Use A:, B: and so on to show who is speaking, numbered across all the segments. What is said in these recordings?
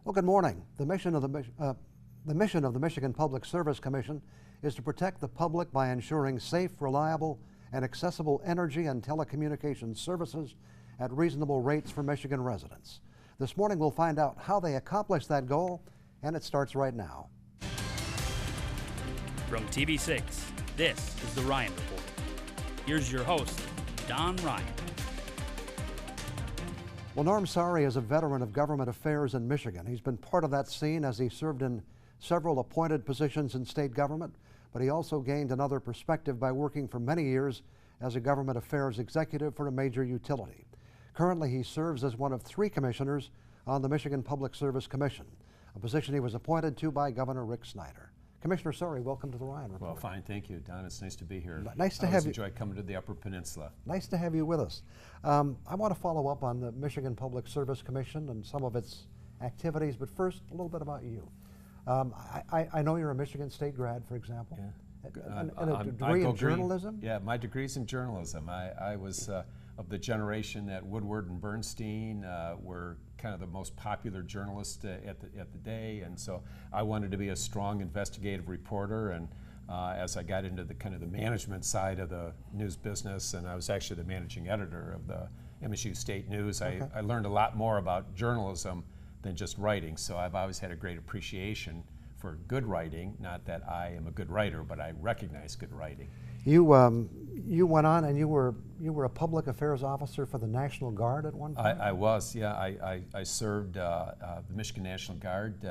A: Well, good morning. The mission of the Michigan Public Service Commission is to protect the public by ensuring safe, reliable, and accessible energy and telecommunications services at reasonable rates for Michigan residents. This morning we'll find out how they accomplish that goal, and it starts right now.
B: From TV6, this is the Ryan Report. Here's your host, Don Ryan.
A: Well, Norm Sari is a veteran of government affairs in Michigan. He's been part of that scene as he served in several appointed positions in state government, but he also gained another perspective by working for many years as a government affairs executive for a major utility. Currently, he serves as one of 3 commissioners on the Michigan Public Service Commission, a position he was appointed to by Governor Rick Snyder. Commissioner Sari, welcome to the Ryan Report.
C: Well, fine, thank you, Don. It's nice to be here.
A: Nice to
C: I
A: have you.
C: enjoy coming to the Upper Peninsula.
A: Nice to have you with us. I want to follow up on the Michigan Public Service Commission and some of its activities, but first, a little bit about you. I know you're a Michigan State grad, for example.
C: Yeah.
A: And a degree in journalism?
C: Yeah, my degree's in journalism. I was of the generation that Woodward and Bernstein were kind of the most popular journalists at the day, and so I wanted to be a strong investigative reporter. And as I got into the kind of the management side of the news business, and I was actually the managing editor of the MSU State News, I learned a lot more about journalism than just writing. So I've always had a great appreciation for good writing. Not that I am a good writer, but I recognize good writing.
A: You went on and you were a public affairs officer for the National Guard at one point?
C: I was, yeah. I served the Michigan National Guard.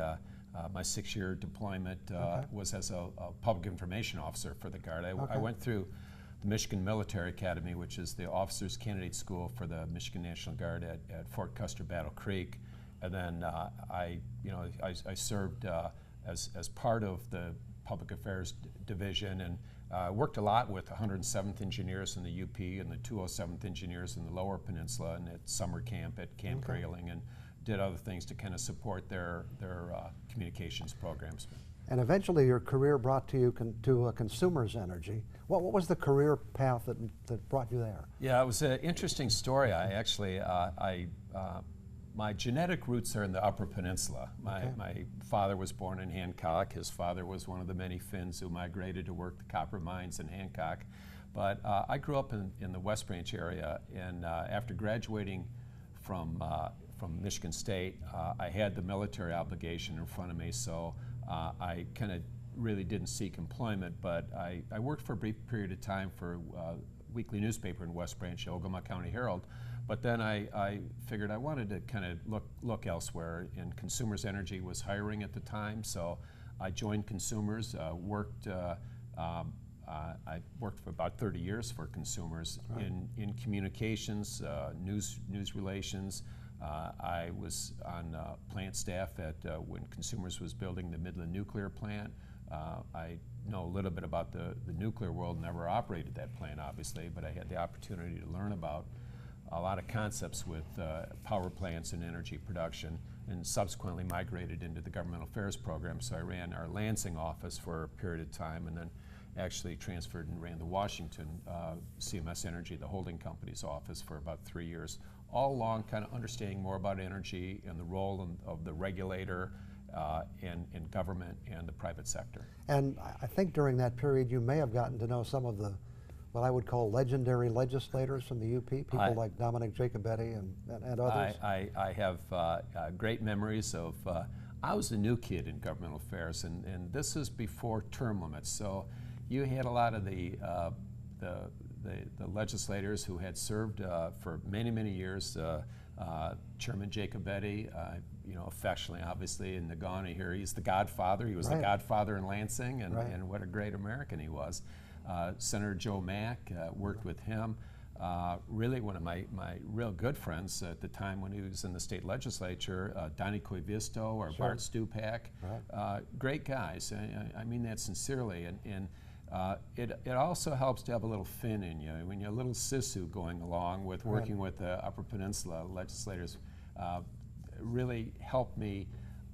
C: My 6-year deployment was as a public information officer for the Guard. I went through the Michigan Military Academy, which is the Officers Candidate School for the Michigan National Guard at Fort Custer Battle Creek, and then I served as part of the Public Affairs Division, and worked a lot with 107th Engineers in the UP and the 207th Engineers in the Lower Peninsula, and at summer camp at Camp Grayling, and did other things to kind of support their communications programs.
A: And eventually your career brought to you to Consumers Energy. What was the career path that brought you there?
C: Yeah, it was an interesting story. My genetic roots are in the Upper Peninsula. My father was born in Hancock. His father was one of the many Finns who migrated to work the copper mines in Hancock. But I grew up in the West Branch area, and after graduating from Michigan State, I had the military obligation in front of me, so I kind of really didn't seek employment, but I worked for a brief period of time for a weekly newspaper in West Branch, Ogama County Herald. But then I figured I wanted to kind of look elsewhere, and Consumers Energy was hiring at the time, so I joined Consumers, I worked for about 30 years for Consumers in communications, news relations. I was on plant staff at when Consumers was building the Midland nuclear plant. I know a little bit about the nuclear world, never operated that plant obviously, but I had the opportunity to learn about a lot of concepts with power plants and energy production, and subsequently migrated into the government affairs program. So I ran our Lansing office for a period of time, and then actually transferred and ran the Washington CMS Energy, the holding company's office, for about 3 years, all along kind of understanding more about energy and the role of the regulator in government and the private sector.
A: And I think during that period you may have gotten to know some of the what I would call legendary legislators from the UP, people like Dominic Jacobetti and others.
C: I have great memories of, I was a new kid in governmental affairs, and this is before term limits, so you had a lot of the legislators who had served for many years. Chairman Jacobetti, affectionately, obviously, in Nagano here, he's the godfather. He was the godfather in Lansing, and what a great American he was. Senator Joe Mack, worked with him. Really one of my real good friends at the time when he was in the state legislature, Donnie Koivisto or Bart Stupak. Great guys, I mean that sincerely. And it also helps to have a little fin in you. When you're a little sisu going along with working with the Upper Peninsula legislators, really helped me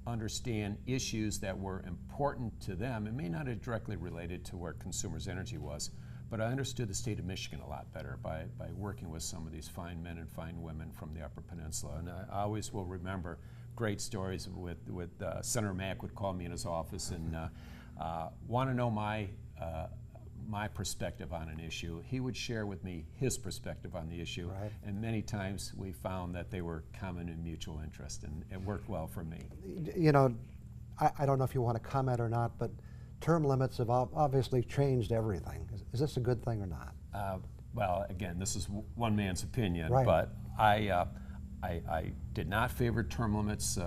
C: understand issues that were important to them. It may not have directly related to where Consumers Energy was, but I understood the state of Michigan a lot better by working with some of these fine men and fine women from the Upper Peninsula. And I always will remember great stories with Senator Mack would call me in his office and want to know my perspective on an issue. He would share with me his perspective on the issue,
A: right.
C: and many times we found that they were common and mutual interest, and it worked well for me.
A: You know, I don't know if you want to comment or not, but term limits have obviously changed everything. Is this a good thing or not?
C: Well, again, this is one man's opinion,
A: right.
C: but I did not favor term limits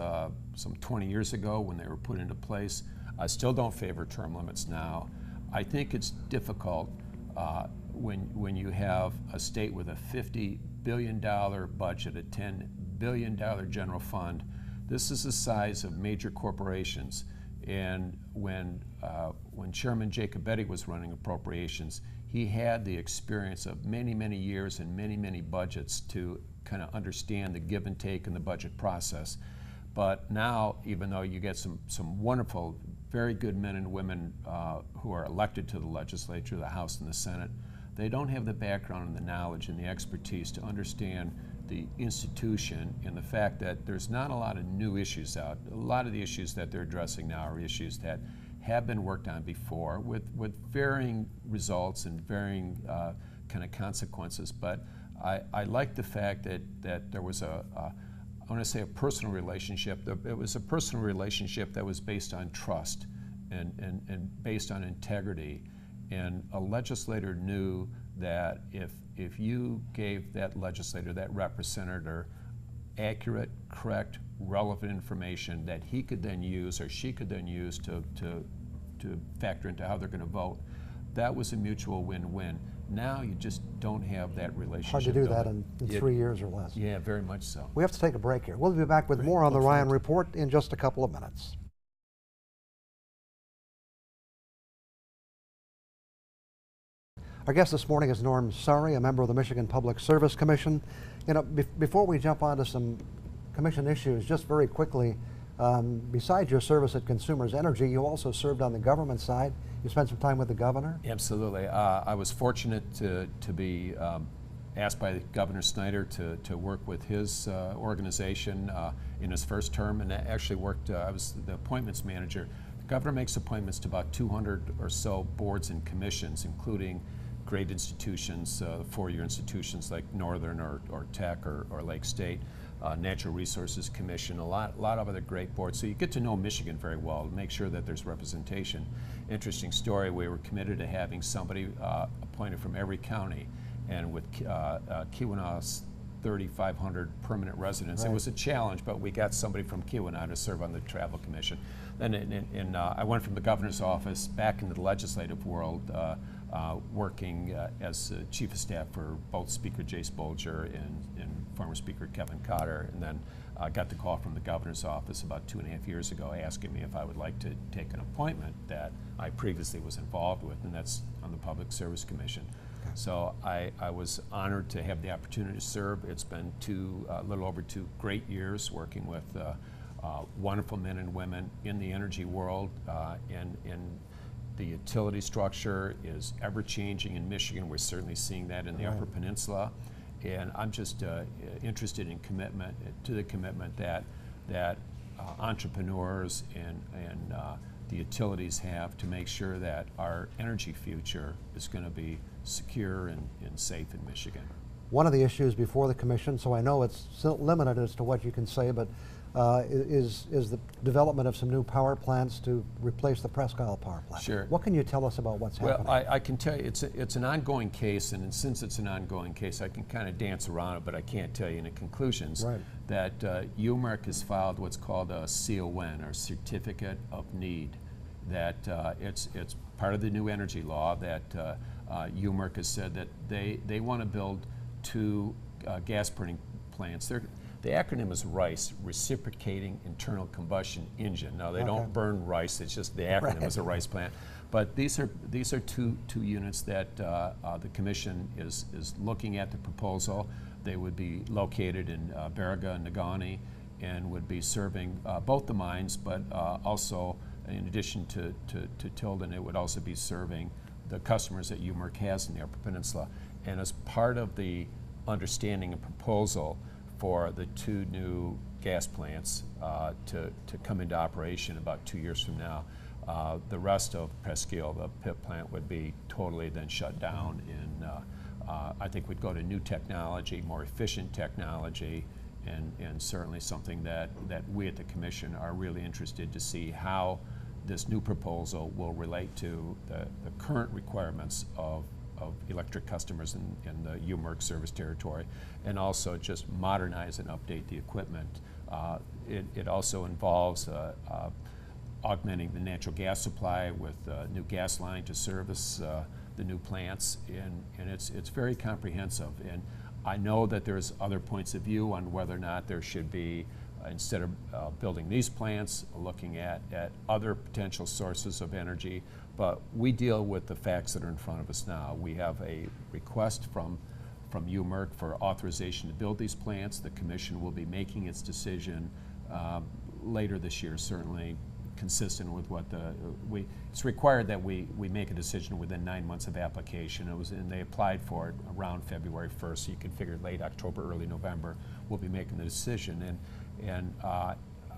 C: some 20 years ago when they were put into place. I still don't favor term limits now. I think it's difficult when you have a state with a $50 billion budget, a $10 billion general fund. This is the size of major corporations. And when Chairman Jacobetti was running appropriations, he had the experience of many, many years and many, many budgets to kind of understand the give and take in the budget process. But now, even though you get some wonderful, very good men and women who are elected to the legislature, the House and the Senate, they don't have the background and the knowledge and the expertise to understand the institution and the fact that there's not a lot of new issues out. A lot of the issues that they're addressing now are issues that have been worked on before with varying results and varying kind of consequences. But I like the fact that there was I want to say a personal relationship. It was a personal relationship that was based on trust and based on integrity. And a legislator knew that if you gave that legislator, that representative, accurate, correct, relevant information that he could then use or she could then use to factor into how they're going to vote, that was a mutual win-win. Now you just don't have that relationship.
A: Hard to do that in 3 years or less.
C: Yeah, very much so.
A: We have to take a break here. We'll be back with more on the Ryan Report in just a couple of minutes. Our guest this morning is Norm Surrey, a member of the Michigan Public Service Commission. You know, before we jump onto some commission issues, just very quickly, besides your service at Consumers Energy, you also served on the government side. You spent some time with the governor?
C: Absolutely. I was fortunate to be asked by Governor Snyder to work with his organization in his first term, and I actually worked, I was the appointments manager. The governor makes appointments to about 200 or so boards and commissions, including great institutions, four-year institutions like Northern or Tech or Lake State, Natural Resources Commission, a lot of other great boards. So you get to know Michigan very well, make sure that there's representation. Interesting story, we were committed to having somebody appointed from every county, and with Keweenaw's 3,500 permanent residents, right. It was a challenge, but we got somebody from Keweenaw to serve on the Travel Commission. Then I went from the governor's office back into the legislative world, working as Chief of Staff for both Speaker Jace Bolger and former Speaker Kevin Cotter, and then got the call from the governor's office about 2.5 years ago asking me if I would like to take an appointment that I previously was involved with, and that's on the Public Service Commission. Okay. So I was honored to have the opportunity to serve. It's been a little over 2 great years working with wonderful men and women in the energy world, and the utility structure is ever-changing in Michigan. We're certainly seeing that in the Upper Peninsula. And I'm just interested in the commitment that entrepreneurs and the utilities have to make sure that our energy future is going to be secure and safe in Michigan.
A: One of the issues before the commission, so I know it's still limited as to what you can say, but is the development of some new power plants to replace the Presque Isle power plant.
C: Sure.
A: What can you tell us about what's happening?
C: Well, I can tell you it's an ongoing case, and since it's an ongoing case, I can kind of dance around it, but I can't tell you any conclusions.
A: Right.
C: That UMERC has filed what's called a CON, or Certificate of Need. That it's part of the new energy law that UMERC has said that they want to build 2 gas burning plants. The acronym is RICE, Reciprocating Internal Combustion Engine. Now, they don't burn rice, it's just the acronym is a rice plant. But these are two units that the commission is looking at the proposal. They would be located in Baraga and Negaunee and would be serving both the mines, but also, in addition to Tilden, it would also be serving the customers that UMERC has in the Upper Peninsula. And as part of the understanding and proposal for the 2 new gas plants to come into operation about 2 years from now. The rest of Presque Isle, the PIP plant, would be totally then shut down. And I think we'd go to new technology, more efficient technology, and certainly something that we at the Commission are really interested to see how this new proposal will relate to the current requirements of electric customers in the UMERC service territory, and also just modernize and update the equipment. It also involves augmenting the natural gas supply with a new gas line to service the new plants, and it's very comprehensive. And I know that there's other points of view on whether or not there should be, instead of building these plants, looking at other potential sources of energy. But we deal with the facts that are in front of us now. We have a request from UMERC for authorization to build these plants. The Commission will be making its decision later this year, certainly consistent with what it's required that we make a decision within 9 months of application. And they applied for it around February 1st, so you can figure late October, early November, we'll be making the decision. And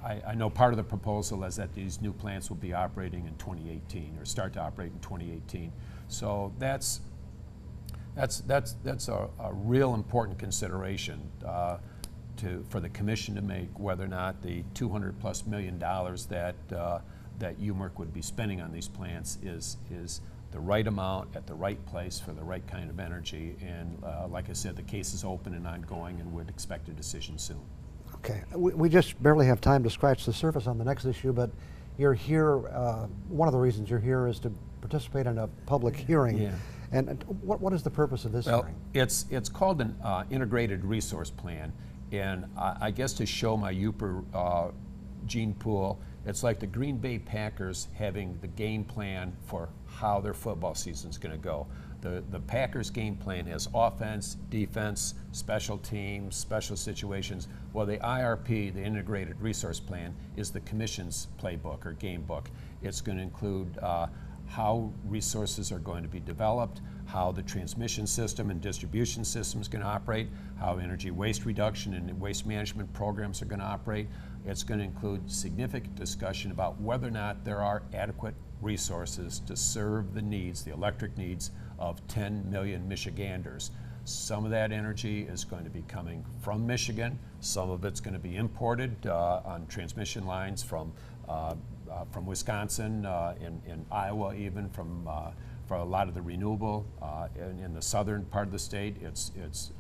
C: I know part of the proposal is that these new plants will be operating in 2018, or start to operate in 2018. So that's a real important consideration for the Commission to make, whether or not the $200+ million that UMERC would be spending on these plants is the right amount at the right place for the right kind of energy. And like I said, the case is open and ongoing, and would expect a decision soon.
A: Okay, we just barely have time to scratch the surface on the next issue, but you're here, one of the reasons you're here is to participate in a public hearing.
C: Yeah.
A: And what is the purpose of this hearing?
C: It's called an integrated resource plan. And I guess to show my Yooper gene pool, it's like the Green Bay Packers having the game plan for how their football season's going to go. The Packers game plan has offense, defense, special teams, special situations. Well, the IRP, the Integrated Resource Plan, is the Commission's playbook or game book. It's going to include how resources are going to be developed, how the transmission system and distribution system is going to operate, how energy waste reduction and waste management programs are going to operate. It's going to include significant discussion about whether or not there are adequate resources to serve the needs, the electric needs of 10 million Michiganders. Some of that energy is going to be coming from Michigan. Some of it's going to be imported on transmission lines from Wisconsin, in Iowa, even for a lot of the renewable. In the southern part of the state, it's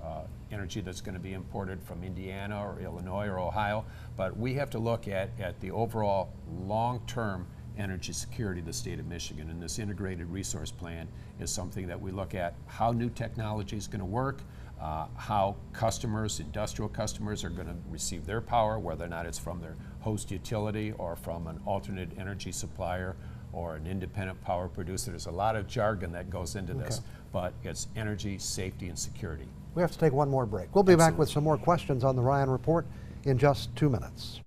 C: energy that's going to be imported from Indiana or Illinois or Ohio. But we have to look at the overall long-term energy security of the state of Michigan. And this integrated resource plan is something that we look at how new technology is going to work, how customers, industrial customers, are going to receive their power, whether or not it's from their host utility or from an alternate energy supplier or an independent power producer. There's a lot of jargon that goes into this, but it's energy, safety, and security.
A: We have to take one more break. We'll be back with some more questions on the Ryan Report in just 2 minutes.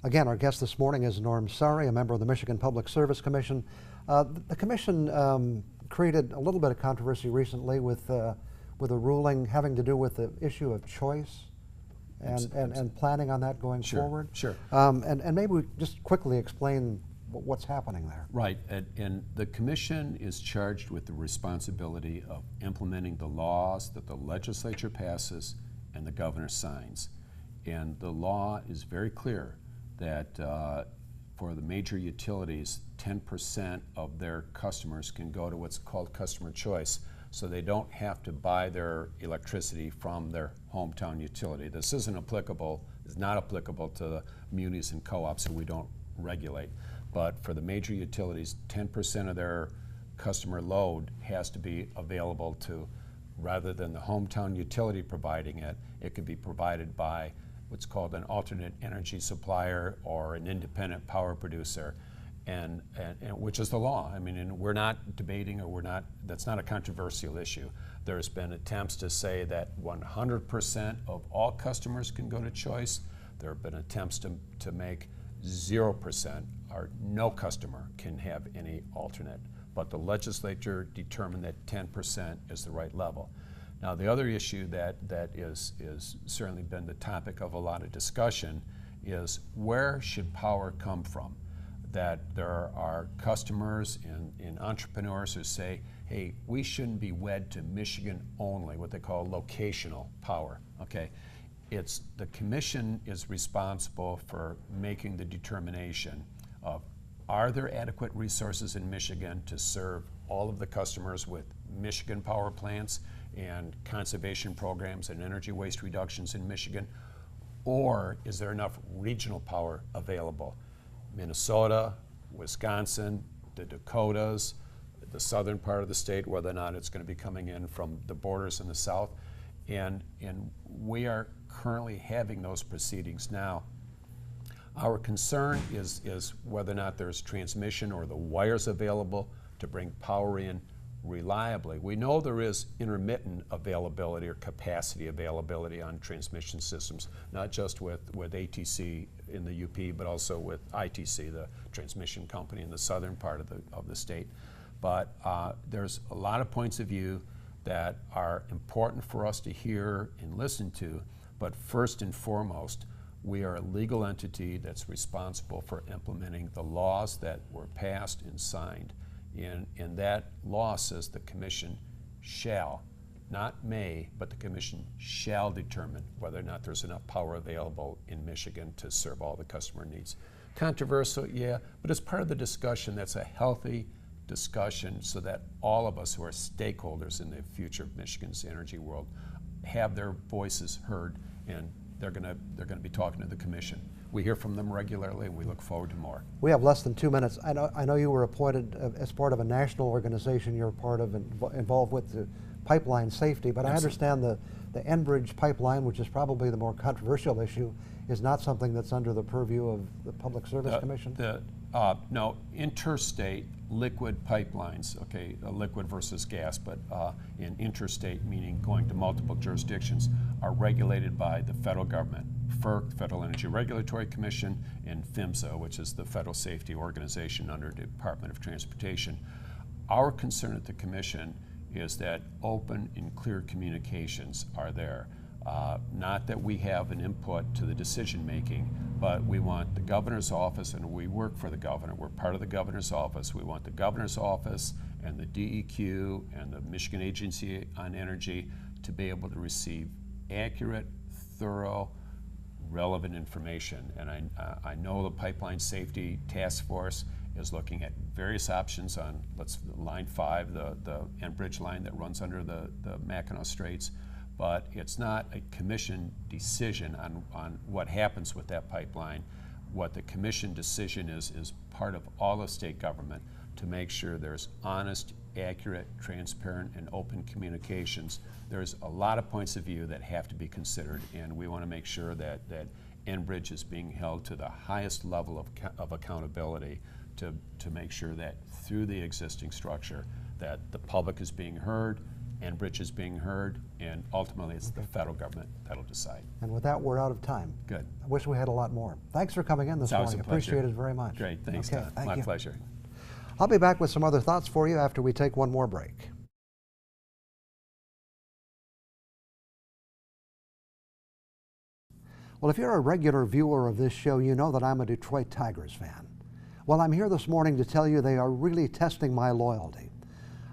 A: Again, our guest this morning is Norm Sari, a member of the Michigan Public Service Commission. The Commission created a little bit of controversy recently with a ruling having to do with the issue of choice and planning on that going forward.
C: Sure.
A: And maybe we just quickly explain what's happening there.
C: Right, and the Commission is charged with the responsibility of implementing the laws that the legislature passes and the governor signs. And the law is very clear that for the major utilities, 10% of their customers can go to what's called customer choice, so they don't have to buy their electricity from their hometown utility. This is not applicable to the munis and co-ops who we don't regulate. But for the major utilities, 10% of their customer load has to be available to, rather than the hometown utility providing it, it could be provided by what's called an alternate energy supplier or an independent power producer, and which is the law. I mean, and we're not debating, or that's not a controversial issue. There's been attempts to say that 100% of all customers can go to choice. There have been attempts to make 0% or no customer can have any alternate. but the legislature determined that 10% is the right level. Now, the other issue that is certainly been the topic of a lot of discussion is where should power come from? That there are customers and entrepreneurs who say, hey, we shouldn't be wed to Michigan only, what they call locational power, okay? It's the commission is responsible for making the determination of are there adequate resources in Michigan to serve all of the customers with Michigan power plants and conservation programs and energy waste reductions in Michigan, or is there enough regional power available? Minnesota, Wisconsin, the Dakotas, the southern part of the state, whether or not it's going to be coming in from the borders in the south. And we are currently having those proceedings now. Our concern is whether or not there's transmission or the wires available to bring power in reliably. We know there is intermittent availability or capacity availability on transmission systems, not just with ATC in the UP, but also with ITC, the transmission company in the southern part of the state. But there's a lot of points of view that are important for us to hear and listen to, but first and foremost, we are a legal entity that's responsible for implementing the laws that were passed and signed. And that law says the commission shall, not may, but the commission shall determine whether or not there's enough power available in Michigan to serve all the customer needs. Controversial, yeah, but it's part of the discussion. That's a healthy discussion so that all of us who are stakeholders in the future of Michigan's energy world have their voices heard, and they're going to be talking to the commission. We hear from them regularly, and we look forward to more.
A: We have less than 2 minutes. I know you were appointed as part of a national organization you're part of involved with the pipeline safety, but
C: Absolutely.
A: I understand the Enbridge pipeline, which is probably the more controversial issue, is not something that's under the purview of the Public Service Commission?
C: No, interstate liquid pipelines, okay, liquid versus gas, but in interstate, meaning going to multiple jurisdictions, are regulated by the federal government. FERC, Federal Energy Regulatory Commission, and PHMSA, which is the federal safety organization under the Department of Transportation. Our concern at the commission is that open and clear communications are there. Not that we have an input to the decision making, but we want the governor's office, and we work for the governor. We're part of the governor's office. We want the governor's office and the DEQ and the Michigan Agency on Energy to be able to receive accurate, thorough, relevant information. And I know the Pipeline Safety Task Force is looking at various options on Line 5, the Enbridge line that runs under the Mackinac Straits. But it's not a commission decision on what happens with that pipeline. What the commission decision is part of all of state government to make sure there's honest, accurate, transparent, and open communications. There's a lot of points of view that have to be considered, and we want to make sure that Enbridge is being held to the highest level of accountability to make sure that through the existing structure that the public is being heard, Enbridge is being heard, and ultimately it's the federal government that'll decide.
A: And with that, we're out of time.
C: Good.
A: I wish we had a lot more. Thanks for coming in this morning. Appreciate it very much.
C: Great, thanks,
A: okay,
C: Don.
A: thank
C: My
A: you.
C: pleasure.
A: I'll be back with some other thoughts for you after we take one more break. Well, if you're a regular viewer of this show, you know that I'm a Detroit Tigers fan. Well, I'm here this morning to tell you they are really testing my loyalty.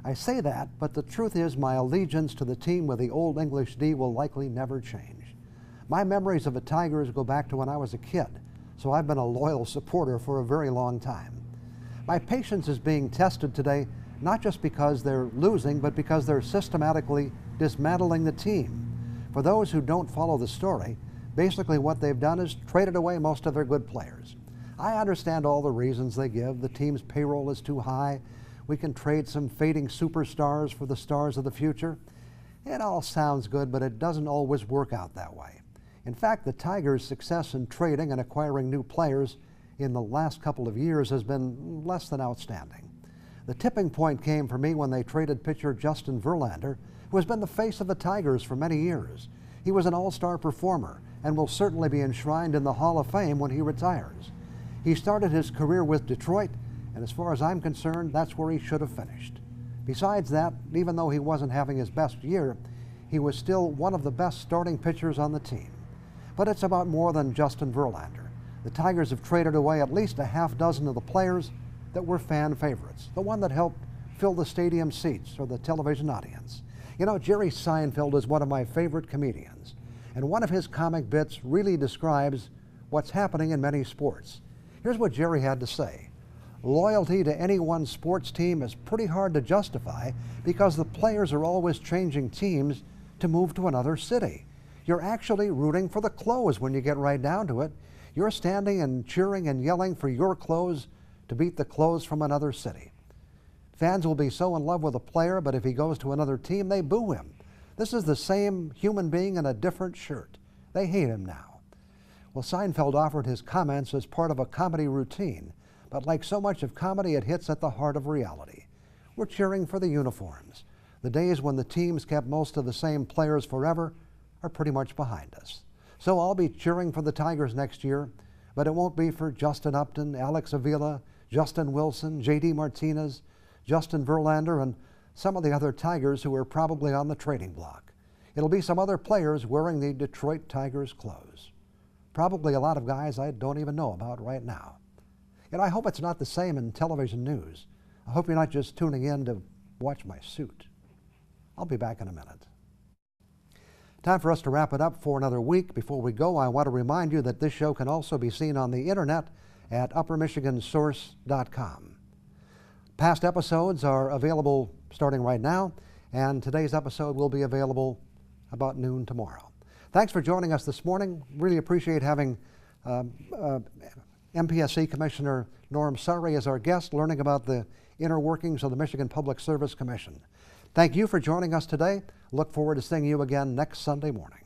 A: I say that, but the truth is my allegiance to the team with the Old English D will likely never change. My memories of the Tigers go back to when I was a kid, so I've been a loyal supporter for a very long time. My patience is being tested today, not just because they're losing, but because they're systematically dismantling the team. For those who don't follow the story, basically what they've done is traded away most of their good players. I understand all the reasons they give. The team's payroll is too high. We can trade some fading superstars for the stars of the future. It all sounds good, but it doesn't always work out that way. In fact, the Tigers' success in trading and acquiring new players in the last couple of years has been less than outstanding. The tipping point came for me when they traded pitcher Justin Verlander, who has been the face of the Tigers for many years. He was an all-star performer and will certainly be enshrined in the Hall of Fame when he retires. He started his career with Detroit And as far as I'm concerned, that's where he should have finished. Besides that, even though he wasn't having his best year, he was still one of the best starting pitchers on the team. But it's about more than Justin Verlander. The Tigers have traded away at least a half dozen of the players that were fan favorites, the one that helped fill the stadium seats or the television audience. You know, Jerry Seinfeld is one of my favorite comedians, and one of his comic bits really describes what's happening in many sports. Here's what Jerry had to say. Loyalty to any one sports team is pretty hard to justify because the players are always changing teams to move to another city. You're actually rooting for the clothes when you get right down to it. You're standing and cheering and yelling for your clothes to beat the clothes from another city. Fans will be so in love with a player, but if he goes to another team, they boo him. This is the same human being in a different shirt. They hate him now. Well, Seinfeld offered his comments as part of a comedy routine, but like so much of comedy, it hits at the heart of reality. We're cheering for the uniforms. The days when the teams kept most of the same players forever are pretty much behind us. So I'll be cheering for the Tigers next year, but it won't be for Justin Upton, Alex Avila, Justin Wilson, J.D. Martinez, Justin Verlander, and some of the other Tigers who are probably on the trading block. It'll be some other players wearing the Detroit Tigers clothes. Probably a lot of guys I don't even know about right now. And I hope it's not the same in television news. I hope you're not just tuning in to watch my suit. I'll be back in a minute. Time for us to wrap it up for another week. Before we go, I want to remind you that this show can also be seen on the internet at uppermichigansource.com. Past episodes are available starting right now, and today's episode will be available about noon tomorrow. Thanks for joining us this morning. Really appreciate having MPSC Commissioner Norm Surrey as our guest, learning about the inner workings of the Michigan Public Service Commission. Thank you for joining us today. Look forward to seeing you again next Sunday morning.